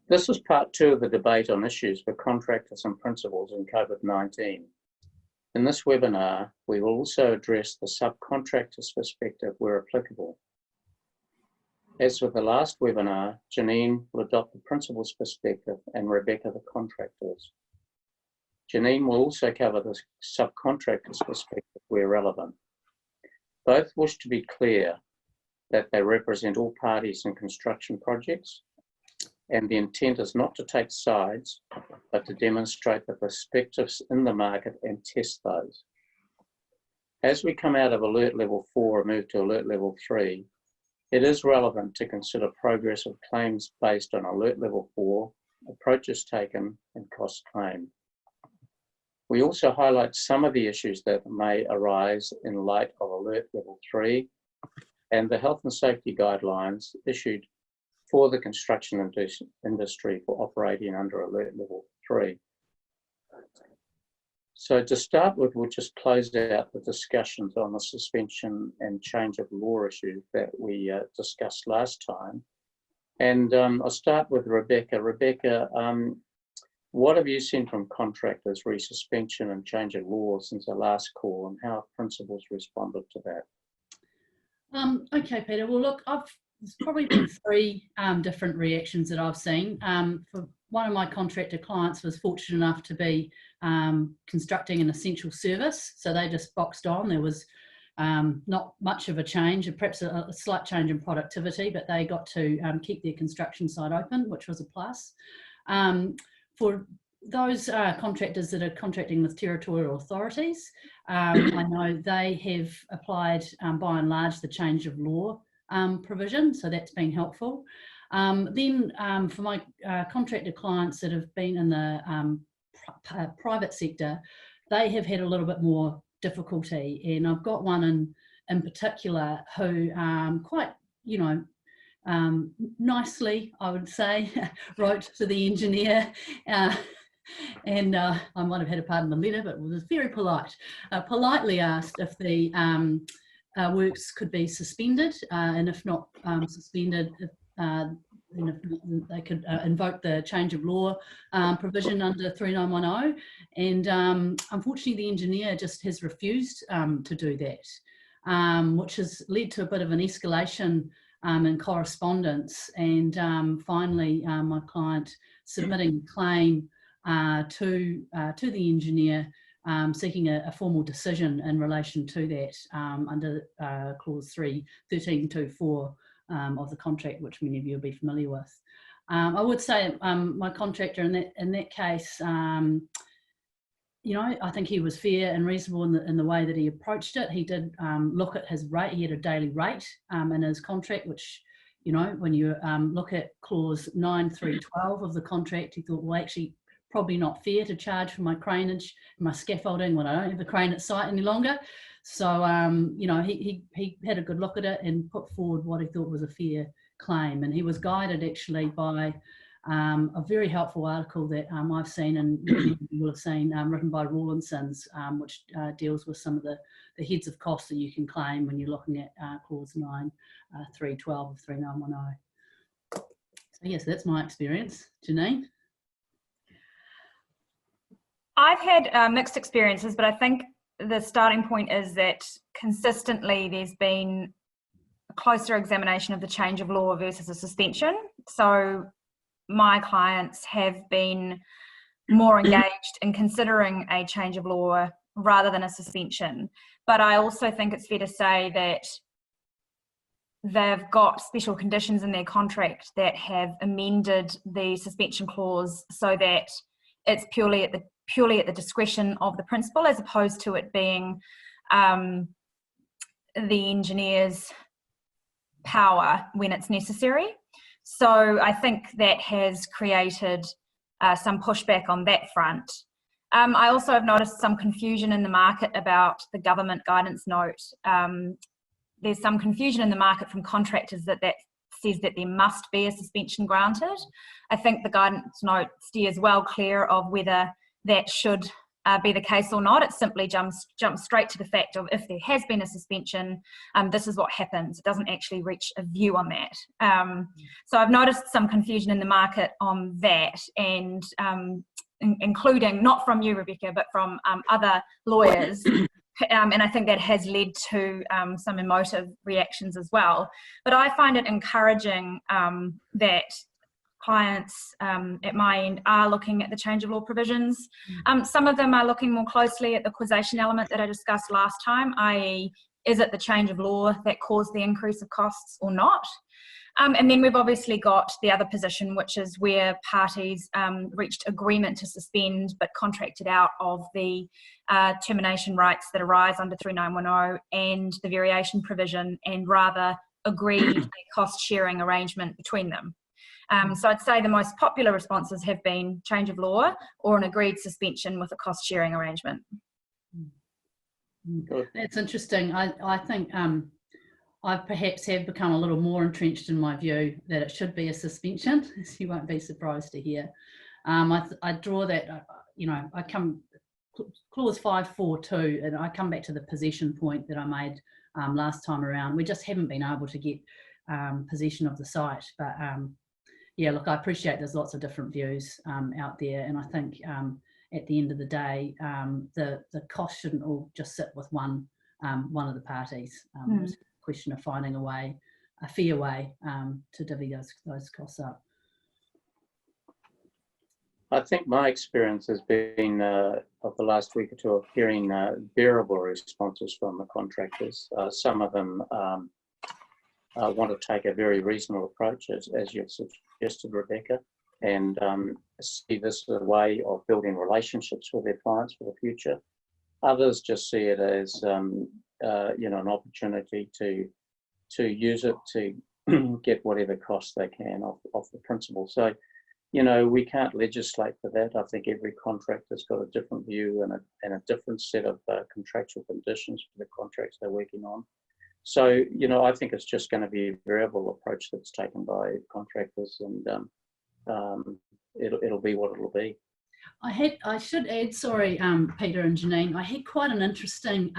This is part 2 of the debate on issues for contractors and principals in COVID-19. In this webinar, we will also address the subcontractor's perspective where applicable. As with the last webinar, Janine will adopt the principal's perspective and Rebecca the contractor's. Janine will also cover the subcontractor's perspective where relevant. Both wish to be clear that they represent all parties in construction projects, and the intent is not to take sides, but to demonstrate the perspectives in the market and test those. As we come out of Alert Level 4 and move to Alert Level 3, it is relevant to consider progress of claims based on Alert Level 4, approaches taken, and costs claimed. We also highlight some of the issues that may arise in light of Alert Level 3 and the health and safety guidelines issued for the construction industry for operating under Alert Level 3. So to start with, we'll just close out the discussions on the suspension and change of law issue that we discussed last time. And I'll start with Rebecca. Rebecca, what have you seen from contractors re-suspension and change of law since the last call, and how have principals responded to that? Okay, Peter. Well, look, there's probably been 3 different reactions that I've seen. For one of my contractor clients was fortunate enough to be constructing an essential service, so they just boxed on. There was not much of a change, perhaps a slight change in productivity, but they got to keep their construction site open, which was a plus. For those contractors that are contracting with territorial authorities, I know they have applied, by and large, the change of law provision, so that's been helpful. Then for my contractor clients that have been in the private sector, they have had a little bit more difficulty, and I've got one in particular who quite, nicely, I would say, wrote to the engineer, and I might have had a part in the letter, but it was very polite. Politely asked if the works could be suspended, and if not suspended, they could invoke the change of law provision under 3910. And unfortunately, the engineer just has refused to do that, which has led to a bit of an escalation in correspondence, and finally my client submitting a claim to the engineer, seeking a formal decision in relation to that under clause 13.24 of the contract, which many of you will be familiar with. I would say my contractor in that case, I think he was fair and reasonable in the way that he approached it. He did look at his rate. He had a daily rate in his contract, which, when you look at clause 9.3.12 of the contract, he thought, well, actually, probably not fair to charge for my craneage, my scaffolding when I don't have the crane at site any longer. So, he had a good look at it and put forward what he thought was a fair claim. And he was guided actually by a very helpful article that I've seen, and you will have seen, written by Rawlinson's, which deals with some of the heads of costs that you can claim when you're looking at clause 9.3.12 of 3910. So yes, that's my experience. Janine? I've had mixed experiences, but I think the starting point is that consistently there's been a closer examination of the change of law versus a suspension. So my clients have been more engaged in considering a change of law rather than a suspension. But I also think it's fair to say that they've got special conditions in their contract that have amended the suspension clause so that it's purely at the discretion of the principal, as opposed to it being the engineer's power when it's necessary. So I think that has created some pushback on that front. I also have noticed some confusion in the market about the government guidance note. There's some confusion in the market from contractors that says that there must be a suspension granted. I think the guidance note steers well clear of whether that should be the case or not. It simply jumps straight to the fact of if there has been a suspension, this is what happens. It doesn't actually reach a view on that. So I've noticed some confusion in the market on that, and including not from you, Rebecca, but from other lawyers. And I think that has led to some emotive reactions as well. But I find it encouraging that clients at my end are looking at the change of law provisions. Some of them are looking more closely at the causation element that I discussed last time, i.e. is it the change of law that caused the increase of costs or not? And then we've obviously got the other position, which is where parties reached agreement to suspend but contracted out of the termination rights that arise under 3910 and the variation provision, and rather agreed a cost sharing arrangement between them. So I'd say the most popular responses have been change of law or an agreed suspension with a cost sharing arrangement. That's interesting. I think I perhaps have become a little more entrenched in my view that it should be a suspension, as you won't be surprised to hear. I draw that, I come, clause 542, and I come back to the possession point that I made last time around. We just haven't been able to get possession of the site. But yeah, look, I appreciate there's lots of different views out there, and I think at the end of the day, the cost shouldn't all just sit with one of the parties. It's a question of finding a fair way to divvy those costs up. I think my experience has been of the last week or two of hearing variable responses from the contractors. Some of them want to take a very reasonable approach, as you've suggested, Rebecca, and see this as a way of building relationships with their clients for the future. Others just see it as an opportunity to use it to get whatever cost they can off the principal. So, we can't legislate for that. I think every contractor's got a different view and a different set of contractual conditions for the contracts they're working on. So, I think it's just going to be a variable approach that's taken by contractors, and it'll be what it'll be. I should add, sorry, Peter and Janine, I had quite an interesting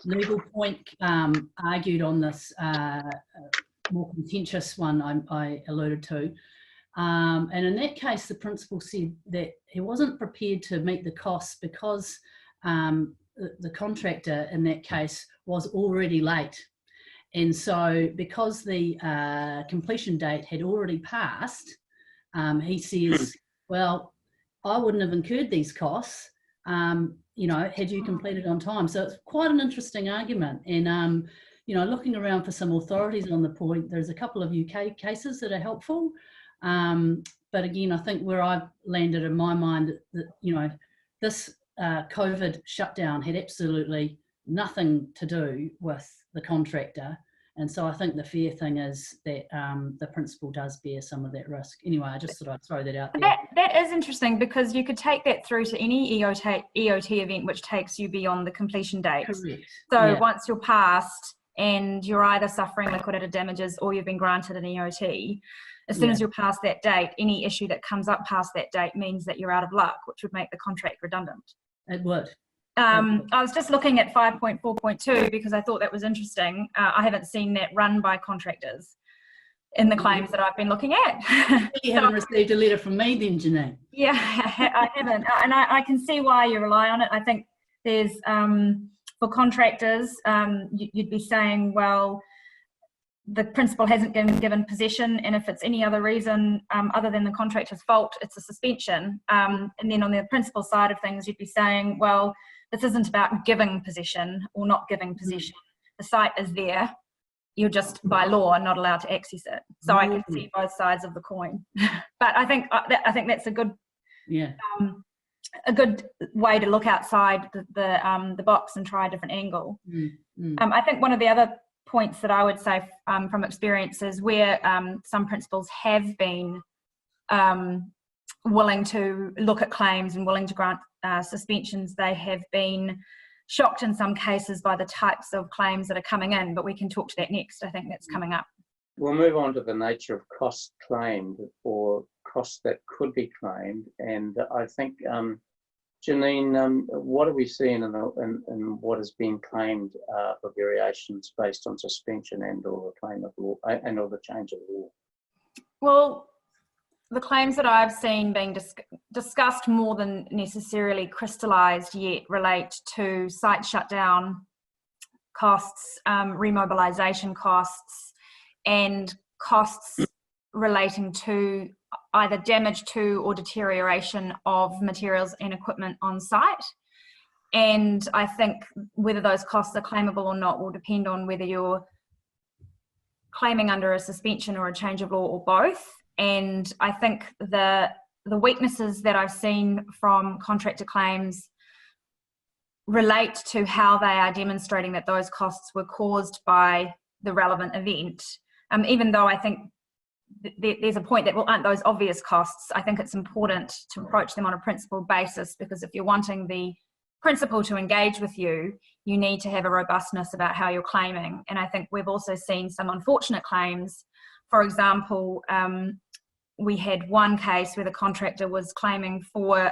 legal point argued on this more contentious one I alluded to. And in that case, the principal said that he wasn't prepared to meet the costs because the contractor in that case was already late. And so because the completion date had already passed, he says, well, I wouldn't have incurred these costs, had you completed on time. So it's quite an interesting argument. And, looking around for some authorities on the point, there's a couple of UK cases that are helpful. But again, I think where I've landed in my mind that, this COVID shutdown had absolutely nothing to do with the contractor. And so I think the fair thing is that the principal does bear some of that risk. Anyway, I just thought I'd throw that out there. That is interesting, because you could take that through to any EOT event which takes you beyond the completion date. Correct. So yeah. Once you're past and you're either suffering liquidated damages or you've been granted an EOT, as soon as you're past that date, any issue that comes up past that date means that you're out of luck, which would make the contract redundant. It would. I was just looking at 5.4.2 because I thought that was interesting. I haven't seen that run by contractors in the claims that I've been looking at. You haven't received a letter from me then, Janine? Yeah, I haven't. And I can see why you rely on it. I think there's, for contractors, you'd be saying, well, the principal hasn't been given possession, and if it's any other reason other than the contractor's fault, it's a suspension. And then on the principal side of things, you'd be saying, well, this isn't about giving possession or not giving possession. The site is there. You're just by law not allowed to access it. So I can see both sides of the coin. But I think that's a good, a good way to look outside the box and try a different angle. I think one of the other points that I would say from experience is where some principals have been willing to look at claims and willing to grant suspensions, they have been shocked in some cases by the types of claims that are coming in, but we can talk to that next. I think that's coming up. We'll move on to the nature of costs claimed or costs that could be claimed. And I think Janine, what are we seeing in what is being claimed for variations based on suspension and/or the claim of law and/or the change of law? Well, the claims that I've seen being discussed more than necessarily crystallised yet relate to site shutdown costs, remobilisation costs, and costs relating to either damage to or deterioration of materials and equipment on site. And I think whether those costs are claimable or not will depend on whether you're claiming under a suspension or a change of law or both. And I think the weaknesses that I've seen from contractor claims relate to how they are demonstrating that those costs were caused by the relevant event. Even though I think there's a point that, well, aren't those obvious costs? I think it's important to approach them on a principled basis, because if you're wanting the principal to engage with you, you need to have a robustness about how you're claiming. And I think we've also seen some unfortunate claims. For example, we had one case where the contractor was claiming for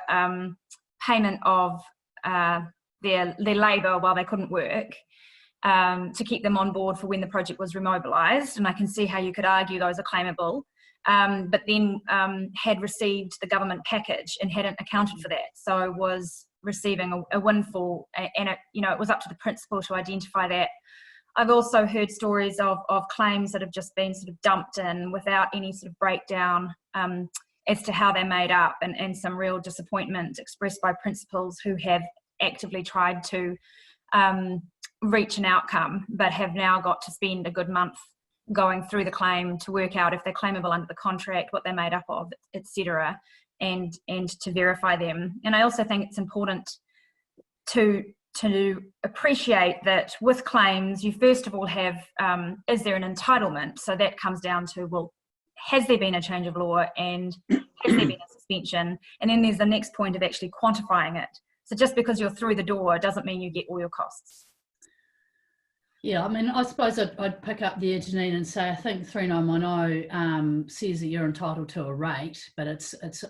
payment of their labour while they couldn't work, to keep them on board for when the project was remobilised. And I can see how you could argue those are claimable, but then had received the government package and hadn't accounted for that. So was receiving a windfall, and it was up to the principal to identify that. I've also heard stories of claims that have just been sort of dumped in without any sort of breakdown as to how they're made up, and some real disappointment expressed by principals who have actively tried to reach an outcome, but have now got to spend a good month going through the claim to work out if they're claimable under the contract, what they're made up of, etc., and to verify them. And I also think it's important to appreciate that with claims, you first of all have, is there an entitlement? So that comes down to, well, has there been a change of law, and has there been a suspension? And then there's the next point of actually quantifying it. So just because you're through the door doesn't mean you get all your costs. Yeah, I mean, I suppose I'd pick up there, Janine, and say I think 3910 says that you're entitled to a rate, but it's if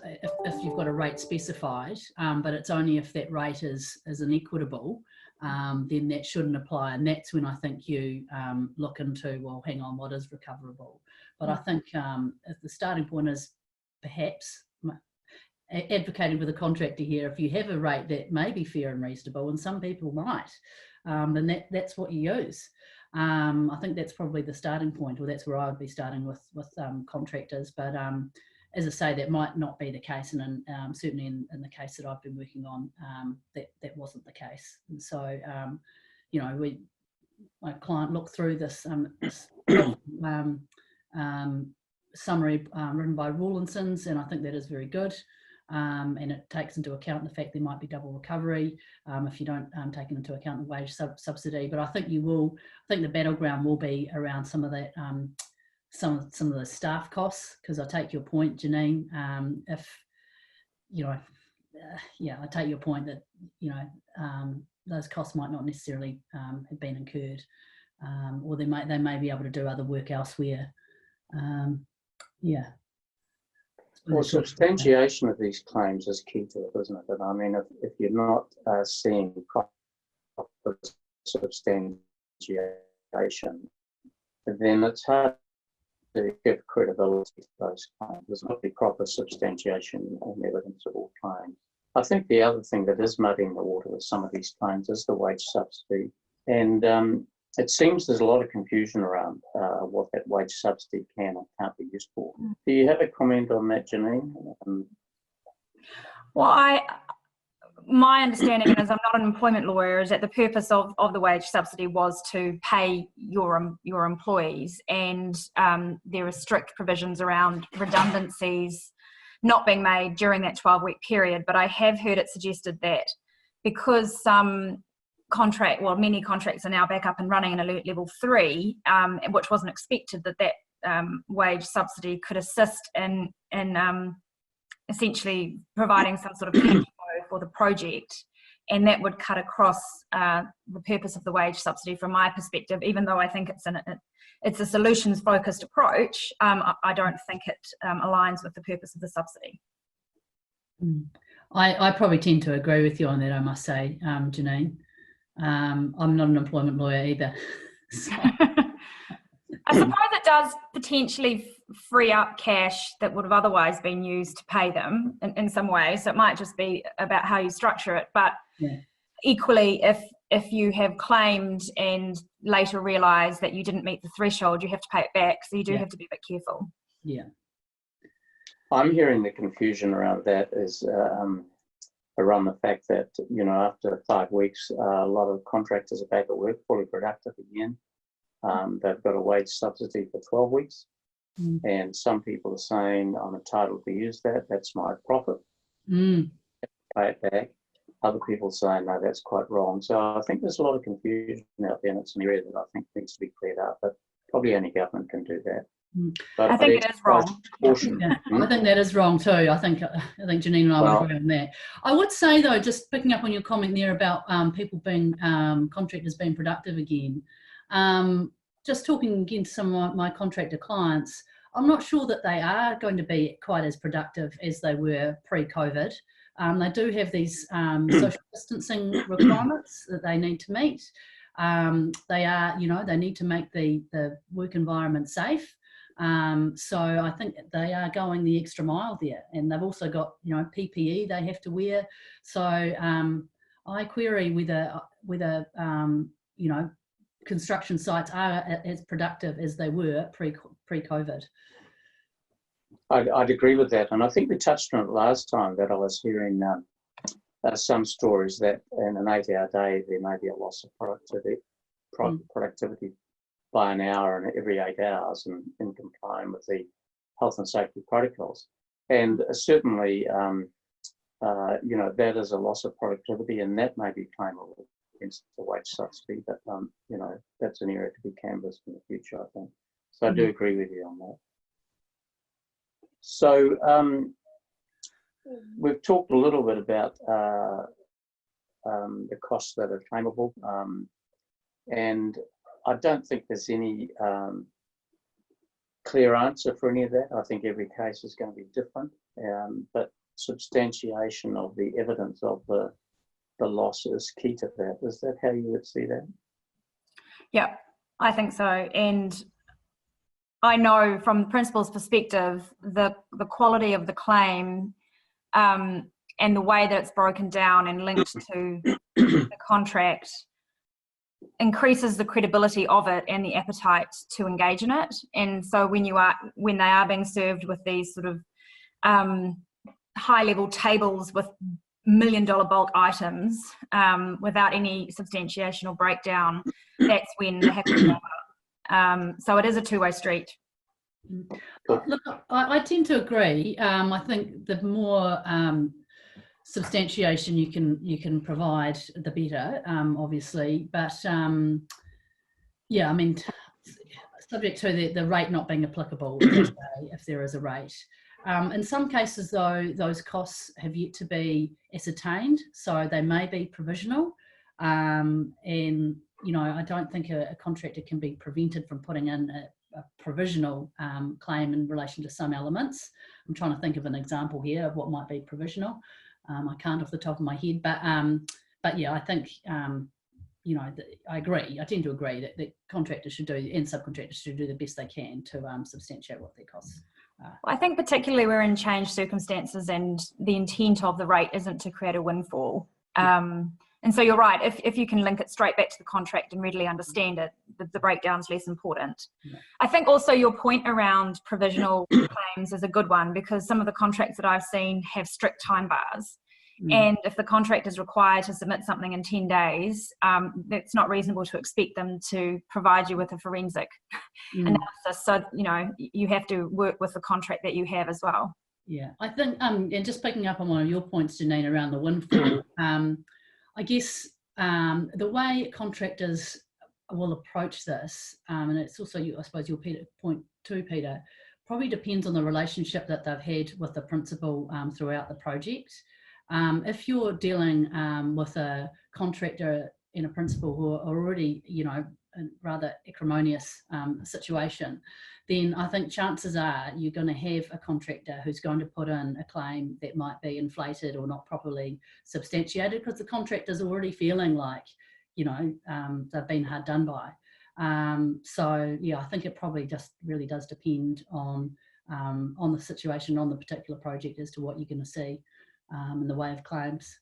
you've got a rate specified, but it's only if that rate is inequitable, then that shouldn't apply. And that's when I think you look into, well, hang on, what is recoverable? But I think if the starting point is perhaps advocating for the contractor here, if you have a rate that may be fair and reasonable, and some people might, then that's what you use. I think that's probably the starting point, or that's where I would be starting with contractors. But as I say, that might not be the case, and certainly in the case that I've been working on, that wasn't the case. And so, my client looked through this summary written by Rawlinson's, and I think that is very good. And it takes into account the fact there might be double recovery if you don't take into account the wage subsidy. But I think the battleground will be around some of that, some of the staff costs, because I take your point, Janine. I take your point that those costs might not necessarily have been incurred, or they may be able to do other work elsewhere. Well, substantiation of these claims is key to it, isn't it? And I mean, if you're not seeing proper substantiation, then it's hard to give credibility to those claims. There's not be proper substantiation and evidence of all claims. I think the other thing that is muddying the water with some of these claims is the wage subsidy. And it seems there's a lot of confusion around what that wage subsidy can and can't be used for. Do you have a comment on that, Janine? Well, my understanding, as I'm not an employment lawyer, is that the purpose of the wage subsidy was to pay your employees, and there are strict provisions around redundancies not being made during that 12-week period. But I have heard it suggested that because many contracts are now back up and running in Alert Level 3, which wasn't expected, that wage subsidy could assist in essentially providing some sort of cash flow for the project, and that would cut across the purpose of the wage subsidy from my perspective. Even though I think it's a solutions-focused approach, I don't think it aligns with the purpose of the subsidy. I probably tend to agree with you on that, I must say, Janine. I'm not an employment lawyer either. So. I suppose it does potentially free up cash that would have otherwise been used to pay them in some way. So it might just be about how you structure it. But yeah. Equally, if you have claimed and later realise that you didn't meet the threshold, you have to pay it back. So you do have to be a bit careful. Yeah. I'm hearing the confusion around that is around the fact that, you know, after 5 weeks, a lot of contractors are back at work, fully productive again. They've got a wage subsidy for 12 weeks. And some people are saying, I'm entitled to use that. That's my profit. Pay it back. Other people saying, no, that's quite wrong. So I think there's a lot of confusion out there, and it's an area that I think needs to be cleared up, but probably only government can do that. But I think it is wrong. Yeah, I think that is wrong too. I think Janine and I would agree on that. I would say though, just picking up on your comment there about people being contractors being productive again. Just talking again to some of my contractor clients, I'm not sure that they are going to be quite as productive as they were pre-COVID. They do have these social distancing requirements that they need to meet. They are, you know, they need to make the work environment safe. So I think they are going the extra mile there, and they've also got, you know, PPE they have to wear. So I query whether you know, construction sites are as productive as they were pre-COVID. I'd agree with that, and I think we touched on it last time that I was hearing some stories that in an 8-hour day there may be a loss of productivity by an hour in every 8 hours, and in complying with the health and safety protocols. And certainly, you know, that is a loss of productivity, and that may be claimable against the wage subsidy. But you know, that's an area to be canvassed in the future, I think. So I do agree with you on that. So we've talked a little bit about the costs that are claimable, and I don't think there's any clear answer for any of that. I think every case is going to be different, but substantiation of the evidence of the loss is key to that. Is that how you would see that? Yeah, I think so. And I know from the principal's perspective, the quality of the claim and the way that it's broken down and linked to the contract increases the credibility of it and the appetite to engage in it. And so when they are being served with these sort of high level tables with $1 million bulk items without any substantiation or breakdown, that's when they have to go up. So it is a two-way street. Look, I tend to agree. I think the more substantiation you can provide, the better, obviously. But yeah, I mean, subject to the rate not being applicable if there is a rate. In some cases, though, those costs have yet to be ascertained, so they may be provisional. And you know, I don't think a contractor can be prevented from putting in a provisional claim in relation to some elements. I'm trying to think of an example here of what might be provisional. I can't off the top of my head, but yeah, I think you know, I agree. I tend to agree that contractors should do and subcontractors should do the best they can to substantiate what their costs are. Well, I think particularly we're in changed circumstances, and the intent of the rate isn't to create a windfall. And so you're right, if you can link it straight back to the contract and readily understand it, the breakdown's less important. Yeah. I think also your point around provisional claims is a good one, because some of the contracts that I've seen have strict time bars. And if the contract is required to submit something in 10 days, it's not reasonable to expect them to provide you with a forensic analysis. So, you know, you have to work with the contract that you have as well. Yeah, I think, and just picking up on one of your points, Janine, around the windfall, I guess the way contractors will approach this, and it's also, I suppose, your point too, Peter, probably depends on the relationship that they've had with the principal throughout the project. If you're dealing with a contractor and a principal who are already, you know, rather acrimonious situation, then I think chances are you're going to have a contractor who's going to put in a claim that might be inflated or not properly substantiated, because the contractor's already feeling like, you know, they've been hard done by. So yeah, I think it probably just really does depend on the situation, on the particular project, as to what you're going to see in the way of claims.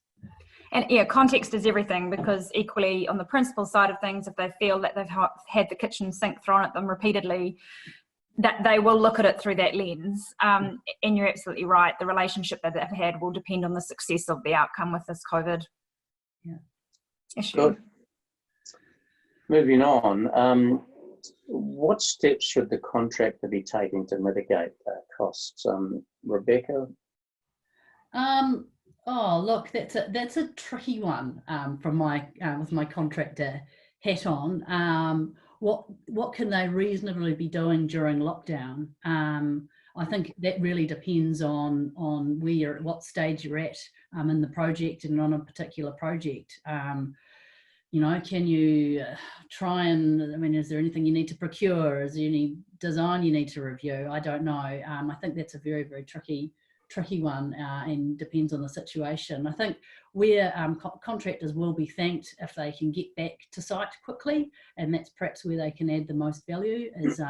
And yeah, context is everything, because equally on the principal side of things, if they feel that they've had the kitchen sink thrown at them repeatedly, that they will look at it through that lens. And you're absolutely right. The relationship that they've had will depend on the success of the outcome with this COVID issue. Good. Moving on, what steps should the contractor be taking to mitigate costs? Rebecca? Oh, look, that's a tricky one from my with my contractor hat on. What can they reasonably be doing during lockdown? I think that really depends on where you're at, what stage you're at in the project and on a particular project. You know, can you try and, I mean, is there anything you need to procure? Is there any design you need to review? I don't know. I think that's a very, very tricky one and depends on the situation. I think where contractors will be thanked if they can get back to site quickly, and that's perhaps where they can add the most value, is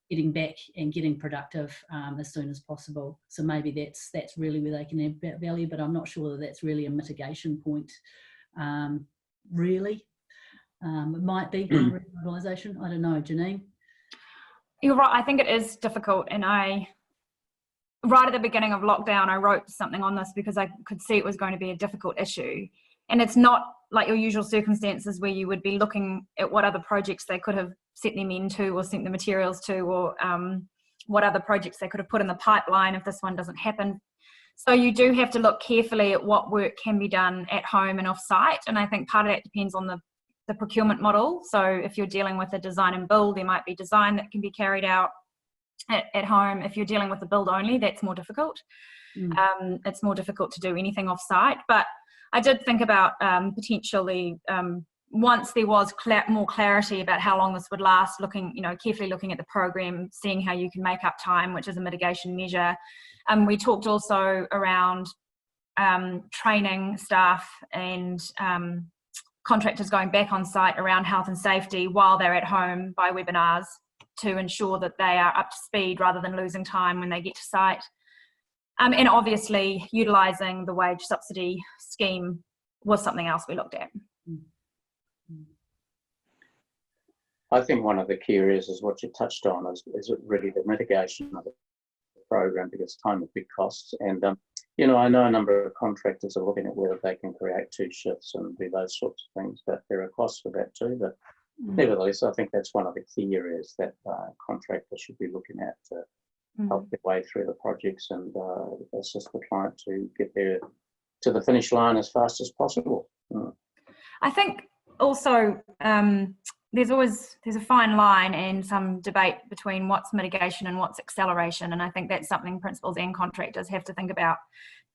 getting back and getting productive as soon as possible. So maybe that's really where they can add value, but I'm not sure that that's really a mitigation point. Really, it might be remobilisation. I don't know, Janine. You're right. I think it is difficult, and right at the beginning of lockdown, I wrote something on this because I could see it was going to be a difficult issue. And it's not like your usual circumstances where you would be looking at what other projects they could have sent them into or sent the materials to, or what other projects they could have put in the pipeline if this one doesn't happen. So you do have to look carefully at what work can be done at home and off-site. And I think part of that depends on the procurement model. So if you're dealing with a design and build, there might be design that can be carried out at home. If you're dealing with the build only, that's more difficult. It's more difficult to do anything off-site. But I did think about potentially, once there was more clarity about how long this would last, carefully looking at the program, seeing how you can make up time, which is a mitigation measure. We talked also around training staff and contractors going back on site around health and safety while they're at home by webinars, to ensure that they are up to speed rather than losing time when they get to site. And obviously utilising the wage subsidy scheme was something else we looked at. I think one of the key areas is what you touched on, is really the mitigation of the program, because time with big costs. And, I know a number of contractors are looking at whether they can create 2 shifts and do those sorts of things, but there are costs for that too. But nevertheless, I think that's one of the key areas that contractors should be looking at to help their way through the projects and assist the client to get there to the finish line as fast as possible. I think also there's a fine line and some debate between what's mitigation and what's acceleration, and I think that's something principals and contractors have to think about,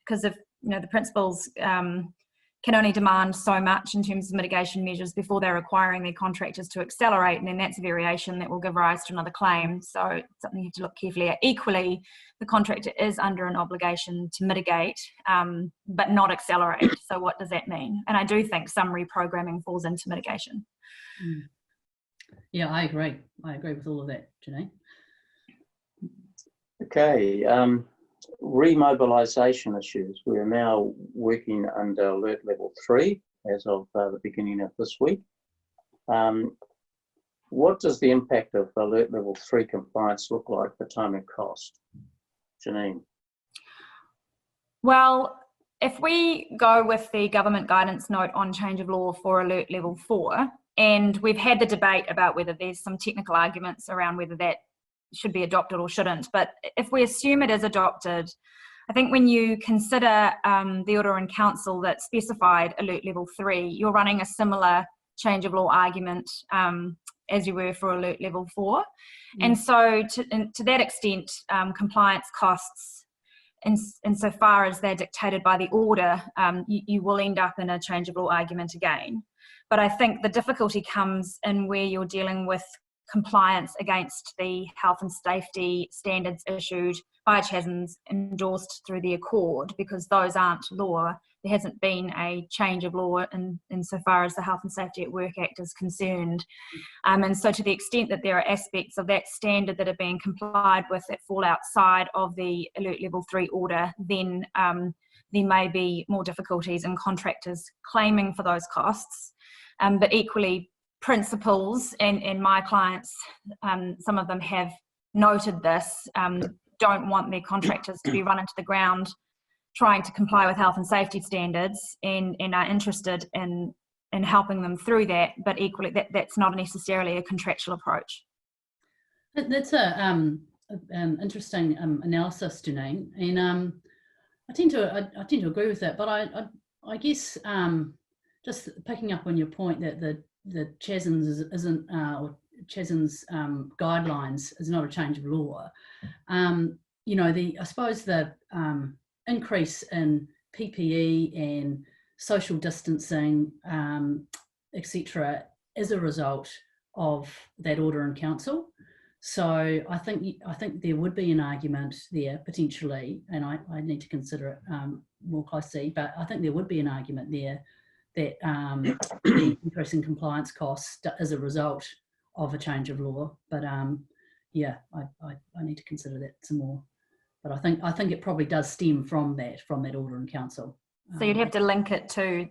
because if the principals can only demand so much in terms of mitigation measures before they're requiring their contractors to accelerate, and then that's a variation that will give rise to another claim. So it's something you have to look carefully at. Equally, the contractor is under an obligation to mitigate, but not accelerate. So what does that mean? And I do think some reprogramming falls into mitigation. Yeah, I agree with all of that, Janine. Okay, remobilisation issues. We are now working under alert level 3 as of the beginning of this week. What does the impact of alert level 3 compliance look like for time and cost? Janine? Well, if we go with the government guidance note on change of law for alert level 4, and we've had the debate about whether there's some technical arguments around whether that should be adopted or shouldn't, but if we assume it is adopted, I think when you consider the Order in Council that specified alert level 3, you're running a similar change of law argument as you were for alert level 4. And so to that extent, compliance costs, insofar as they're dictated by the order, you will end up in a change of law argument again. But I think the difficulty comes in where you're dealing with compliance against the health and safety standards issued by Chasms, endorsed through the Accord, because those aren't law. There hasn't been a change of law insofar as the Health and Safety at Work Act is concerned. And so to the extent that there are aspects of that standard that are being complied with that fall outside of the Alert Level 3 order, then there may be more difficulties in contractors claiming for those costs. But equally, principals and my clients, some of them have noted this, don't want their contractors to be run into the ground trying to comply with health and safety standards, and are interested in helping them through that, but equally that's not necessarily a contractual approach. That's a interesting analysis, Janine, and I tend to agree with that, but I guess just picking up on your point that the Chasms isn't or Chasms guidelines is not a change of law. You know, I suppose the increase in PPE and social distancing, etc., is a result of that order in council. So I think there would be an argument there potentially, and I need to consider it more closely, but I think there would be an argument there that the increase in compliance costs is a result of a change of law. But yeah, I need to consider that some more. But I think it probably does stem from that order in council. So you'd have to link it to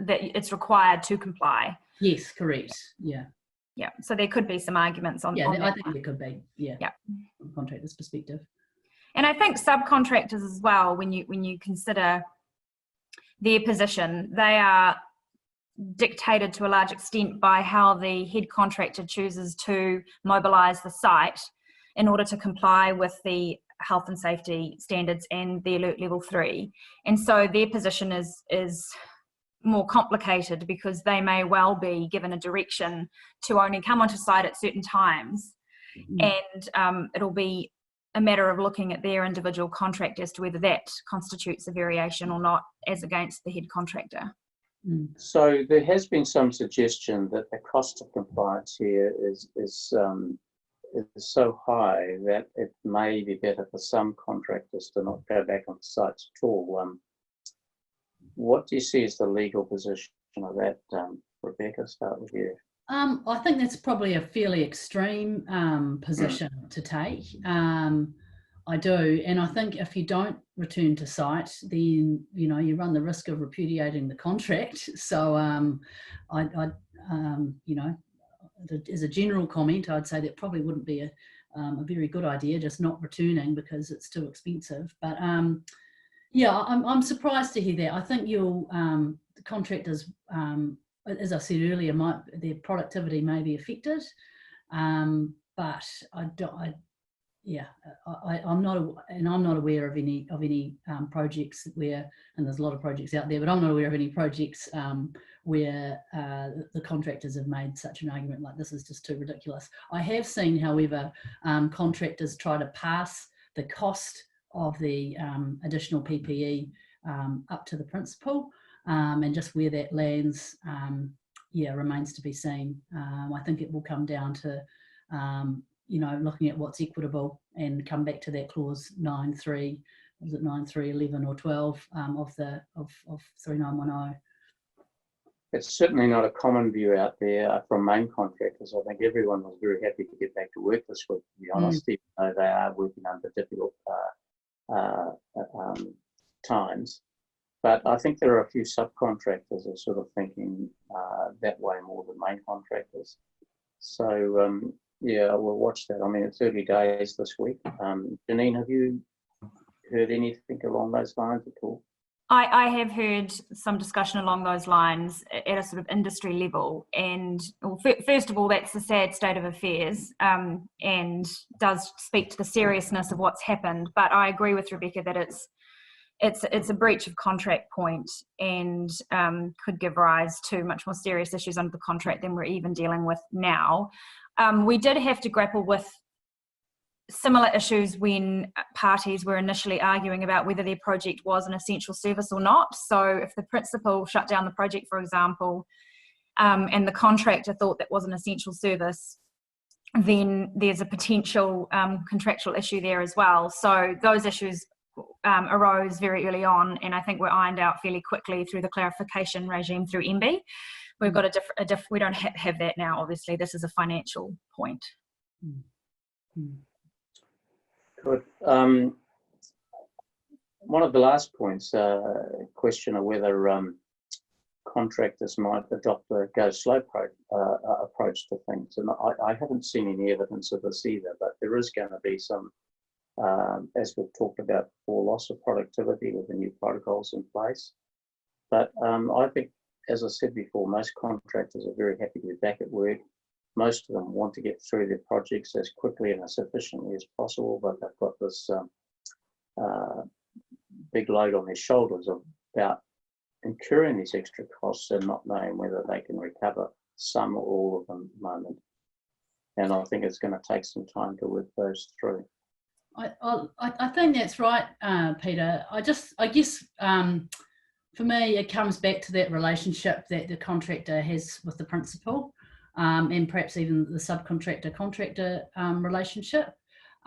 that it's required to comply. Yes, correct. Yeah. Yeah. So there could be some arguments on. Yeah, on I think there could be. Yeah. Yeah. From a contractor's perspective. And I think subcontractors as well, when you consider their position, they are dictated to a large extent by how the head contractor chooses to mobilise the site in order to comply with the health and safety standards and the Alert Level 3. And so their position is more complicated, because they may well be given a direction to only come onto site at certain times. And it'll be a matter of looking at their individual contract as to whether that constitutes a variation or not, as against the head contractor. So there has been some suggestion that the cost of compliance here is so high that it may be better for some contractors to not go back on sites at all. What do you see as the legal position of that? Rebecca, start with you. I think that's probably a fairly extreme position to take. I do, and I think if you don't return to site, then you run the risk of repudiating the contract. So, as a general comment, I'd say that probably wouldn't be a very good idea, just not returning because it's too expensive. But yeah, I'm surprised to hear that. I think the contractors, as I said earlier, their productivity may be affected, but I'm not aware of any projects where, and there's a lot of projects out there, but I'm not aware of any projects where the contractors have made such an argument like this is just too ridiculous. I have seen, however, contractors try to pass the cost of the additional PPE up to the principal, and just where that lands, remains to be seen. I think it will come down to looking at what's equitable and come back to that clause 9.3, was it 9.3, 11 or 12 of 3910. It's certainly not a common view out there from main contractors. I think everyone was very happy to get back to work this week, to be honest, even though they are working under difficult times. But I think there are a few subcontractors who are sort of thinking that way more than main contractors. So, yeah, we'll watch that. I mean, it's early days this week. Janine, have you heard anything along those lines at all? I have heard some discussion along those lines at a sort of industry level, and first of all, that's the sad state of affairs, and does speak to the seriousness of what's happened. But I agree with Rebecca that it's a breach of contract point, and could give rise to much more serious issues under the contract than we're even dealing with now. We did have to grapple with similar issues when parties were initially arguing about whether their project was an essential service or not. So if the principal shut down the project, for example, and the contractor thought that was an essential service, then there's a potential contractual issue there as well. So those issues arose very early on, and I think were ironed out fairly quickly through the clarification regime through MB. We've got we don't have that now, obviously. This is a financial point. Good. One of the last points, question of whether contractors might adopt a go slow approach to things. And I haven't seen any evidence of this either, but there is going to be some, as we've talked about before, loss of productivity with the new protocols in place. But I think, as I said before, most contractors are very happy to be back at work. Most of them want to get through their projects as quickly and as efficiently as possible, but they've got this big load on their shoulders about incurring these extra costs and not knowing whether they can recover some or all of them at the moment. And I think it's going to take some time to work those through. I think that's right, Peter. I guess for me, it comes back to that relationship that the contractor has with the principal, and perhaps even the subcontractor-contractor relationship.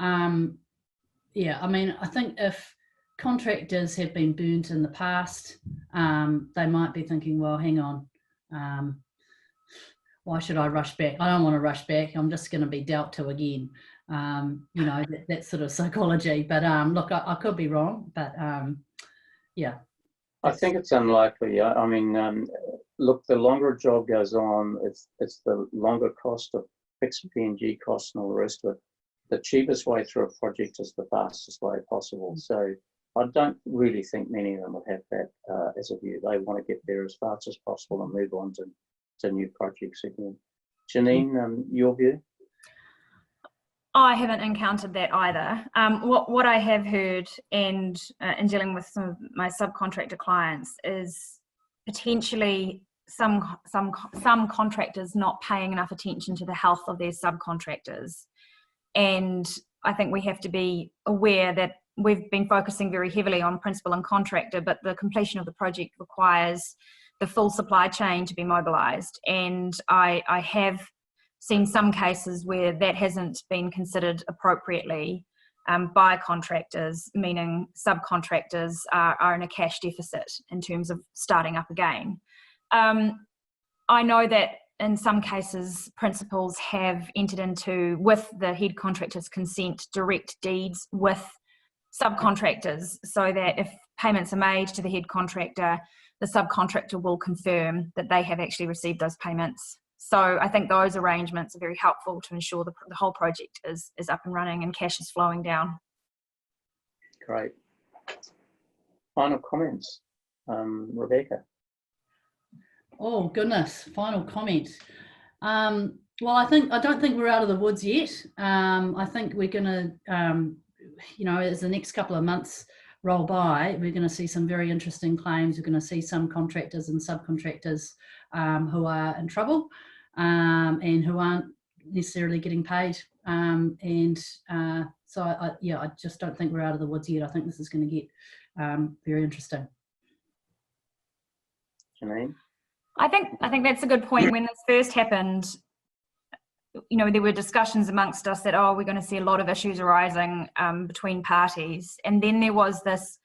Yeah, I mean, I think if contractors have been burnt in the past, they might be thinking, well, hang on, why should I rush back? I don't want to rush back. I'm just going to be dealt to again. You know, that sort of psychology. But look, I could be wrong, but yeah. I think it's unlikely. I mean, look, the longer a job goes on, it's the longer cost of fixed P&G costs and all the rest of it. The cheapest way through a project is the fastest way possible. So I don't really think many of them would have that as a view. They want to get there as fast as possible and move on to new projects again. Janine, your view? I haven't encountered that either. What I have heard, and in dealing with some of my subcontractor clients, is potentially some contractors not paying enough attention to the health of their subcontractors. And I think we have to be aware that we've been focusing very heavily on principal and contractor, but the completion of the project requires the full supply chain to be mobilised. And I have seen some cases where that hasn't been considered appropriately by contractors, meaning subcontractors are in a cash deficit in terms of starting up again. I know that in some cases, principals have entered into, with the head contractor's consent, direct deeds with subcontractors, so that if payments are made to the head contractor, the subcontractor will confirm that they have actually received those payments. So I think those arrangements are very helpful to ensure the whole project is up and running and cash is flowing down. Great. Final comments, Rebecca? Oh goodness, final comment. Well, I don't think we're out of the woods yet. I think we're going to, you know, as the next couple of months roll by, we're going to see some very interesting claims. We're going to see some contractors and subcontractors who are in trouble and who aren't necessarily getting paid. So I just don't think we're out of the woods yet. I think this is going to get very interesting. Janine? I think that's a good point. When this first happened, you know, there were discussions amongst us that, oh, we're going to see a lot of issues arising between parties. And then there was this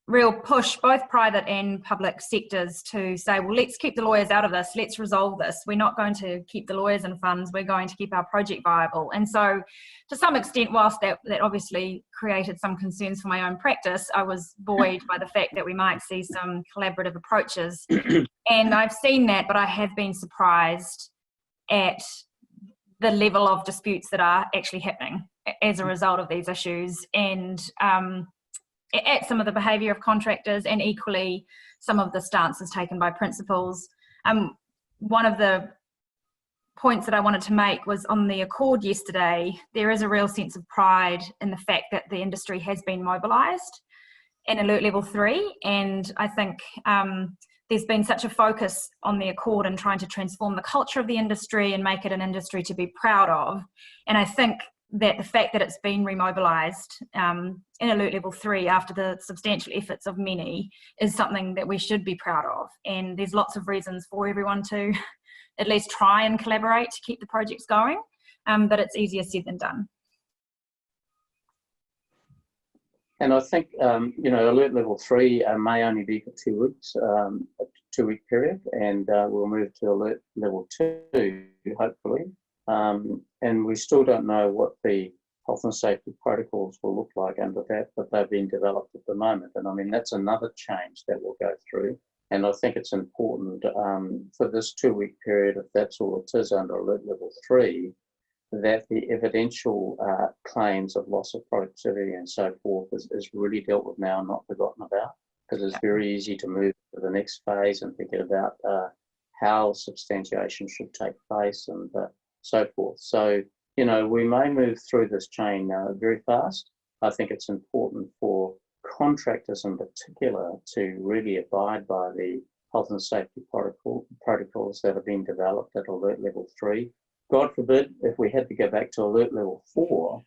real push, both private and public sectors, to say, well, let's keep the lawyers out of this. Let's resolve this. We're not going to keep the lawyers in funds. We're going to keep our project viable. And so to some extent, whilst that obviously created some concerns for my own practice, I was buoyed by the fact that we might see some collaborative approaches. And I've seen that, but I have been surprised at the level of disputes that are actually happening as a result of these issues, and at some of the behaviour of contractors, and equally some of the stances taken by principals. One of the points that I wanted to make was on the Accord yesterday. There is a real sense of pride in the fact that the industry has been mobilised in Alert Level 3, and I think there's been such a focus on the Accord and trying to transform the culture of the industry and make it an industry to be proud of. And I think that the fact that it's been remobilised in Alert Level 3 after the substantial efforts of many is something that we should be proud of. And there's lots of reasons for everyone to at least try and collaborate to keep the projects going, but it's easier said than done. And I think, Alert Level 3 may only be for 2 weeks, a 2-week period, and we'll move to Alert Level 2, hopefully. And we still don't know what the health and safety protocols will look like under that, but they've been developed at the moment. And I mean, that's another change that we'll go through. And I think it's important for this 2-week period, if that's all it is under Alert Level 3, that the evidential claims of loss of productivity and so forth is really dealt with now and not forgotten about, because it's very easy to move to the next phase and forget about how substantiation should take place and so forth. So, we may move through this chain very fast. I think it's important for contractors in particular to really abide by the health and safety protocols that have been developed at Alert Level 3. God forbid if we had to go back to Alert Level 4,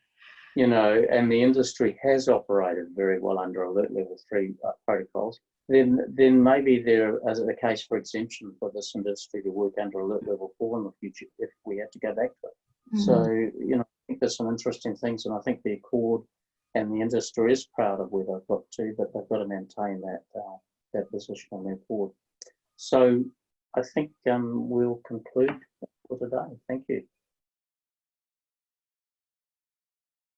and the industry has operated very well under Alert Level 3 protocols, then maybe there is a case for exemption for this industry to work under Alert Level 4 in the future if we had to go back to it. Mm-hmm. So, I think there's some interesting things, and I think the Accord and the industry is proud of where they've got to, but they've got to maintain that position on their board. So I think we'll conclude for today. Thank you.